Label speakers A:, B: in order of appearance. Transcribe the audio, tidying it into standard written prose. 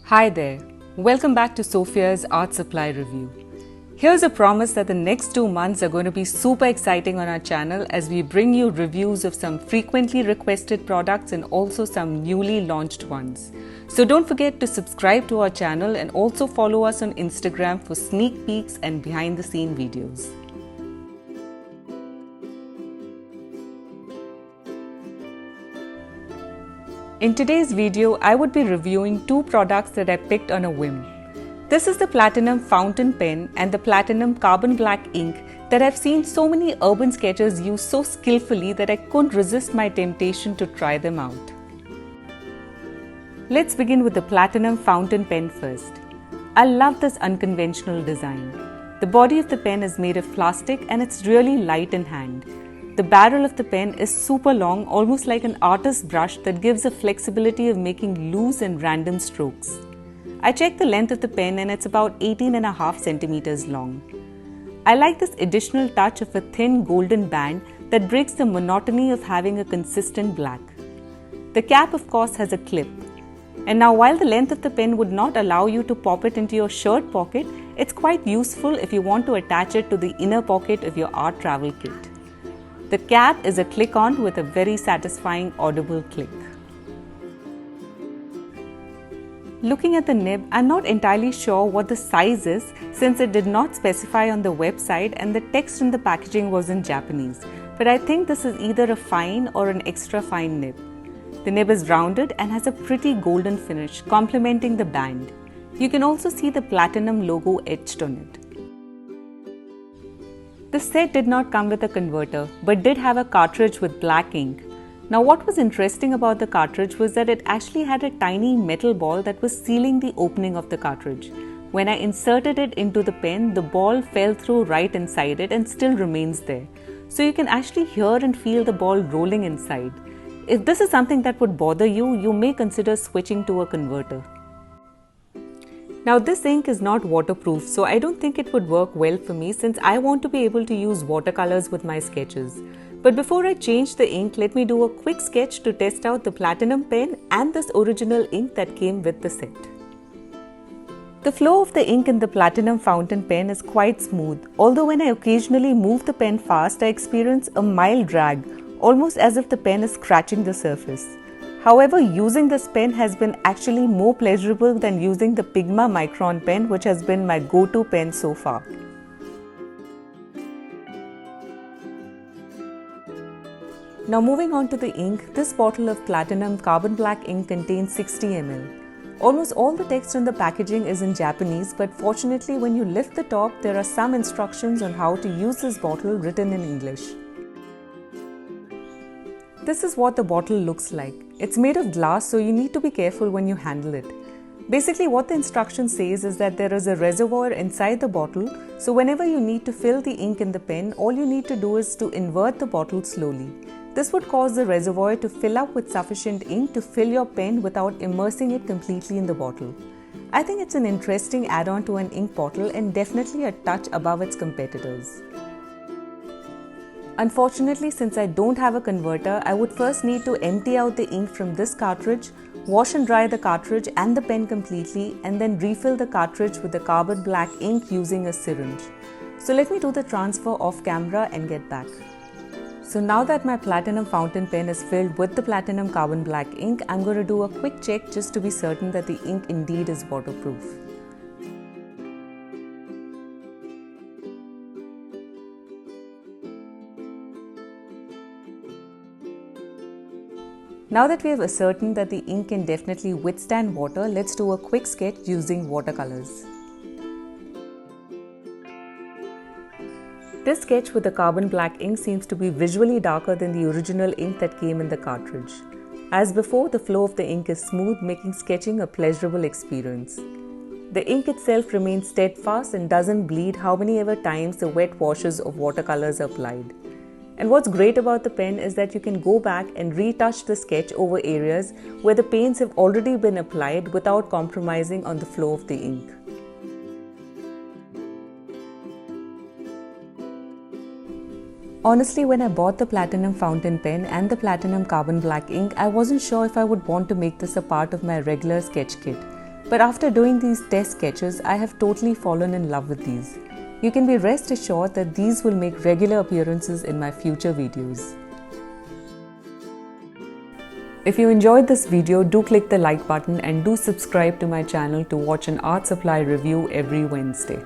A: Hi there, welcome back to Sophia's Art Supply Review. Here's a promise that the next 2 months are going to be super exciting on our channel as we bring you reviews of some frequently requested products and also some newly launched ones. So don't forget to subscribe to our channel and also follow us on Instagram for sneak peeks and behind the scene videos. In today's video, I would be reviewing 2 products that I picked on a whim. This is the Platinum Fountain Pen and the Platinum Carbon Black ink that I've seen so many urban sketchers use so skillfully that I couldn't resist my temptation to try them out. Let's begin with the Platinum Fountain Pen first. I love this unconventional design. The body of the pen is made of plastic and it's really light in hand. The barrel of the pen is super long, almost like an artist's brush that gives a flexibility of making loose and random strokes. I checked the length of the pen and it's about 18.5 centimeters long. I like this additional touch of a thin golden band that breaks the monotony of having a consistent black. The cap of course has a clip. And now while the length of the pen would not allow you to pop it into your shirt pocket, it's quite useful if you want to attach it to the inner pocket of your art travel kit. The cap is a click-on with a very satisfying audible click. Looking at the nib, I'm not entirely sure what the size is since it did not specify on the website and the text in the packaging was in Japanese, but I think this is either a fine or an extra fine nib. The nib is rounded and has a pretty golden finish complementing the band. You can also see the platinum logo etched on it. The set did not come with a converter, but did have a cartridge with black ink. Now what was interesting about the cartridge was that it actually had a tiny metal ball that was sealing the opening of the cartridge. When I inserted it into the pen, the ball fell through right inside it and still remains there. So you can actually hear and feel the ball rolling inside. If this is something that would bother you, you may consider switching to a converter. Now this ink is not waterproof, so I don't think it would work well for me since I want to be able to use watercolors with my sketches. But before I change the ink, let me do a quick sketch to test out the Platinum pen and this original ink that came with the set. The flow of the ink in the Platinum Fountain Pen is quite smooth, although when I occasionally move the pen fast, I experience a mild drag, almost as if the pen is scratching the surface. However, using this pen has been actually more pleasurable than using the Pigma Micron pen, which has been my go-to pen so far. Now moving on to the ink, this bottle of Platinum Carbon Black ink contains 60 ml. Almost all the text on the packaging is in Japanese, but fortunately when you lift the top, there are some instructions on how to use this bottle written in English. This is what the bottle looks like. It's made of glass, so you need to be careful when you handle it. Basically what the instruction says is that there is a reservoir inside the bottle, so whenever you need to fill the ink in the pen, all you need to do is to invert the bottle slowly. This would cause the reservoir to fill up with sufficient ink to fill your pen without immersing it completely in the bottle. I think it's an interesting add-on to an ink bottle and definitely a touch above its competitors. Unfortunately, since I don't have a converter, I would first need to empty out the ink from this cartridge, wash and dry the cartridge and the pen completely, and then refill the cartridge with the carbon black ink using a syringe. So let me do the transfer off camera and get back. So now that my Platinum Fountain Pen is filled with the Platinum Carbon Black ink, I'm going to do a quick check just to be certain that the ink indeed is waterproof. Now that we have ascertained that the ink can definitely withstand water, let's do a quick sketch using watercolors. This sketch with the carbon black ink seems to be visually darker than the original ink that came in the cartridge. As before, the flow of the ink is smooth, making sketching a pleasurable experience. The ink itself remains steadfast and doesn't bleed how many ever times the wet washes of watercolors are applied. And what's great about the pen is that you can go back and retouch the sketch over areas where the paints have already been applied without compromising on the flow of the ink. Honestly, when I bought the Platinum Fountain Pen and the Platinum Carbon Black ink, I wasn't sure if I would want to make this a part of my regular sketch kit. But after doing these test sketches, I have totally fallen in love with these. You can be rest assured that these will make regular appearances in my future videos. If you enjoyed this video, do click the like button and do subscribe to my channel to watch an art supply review every Wednesday.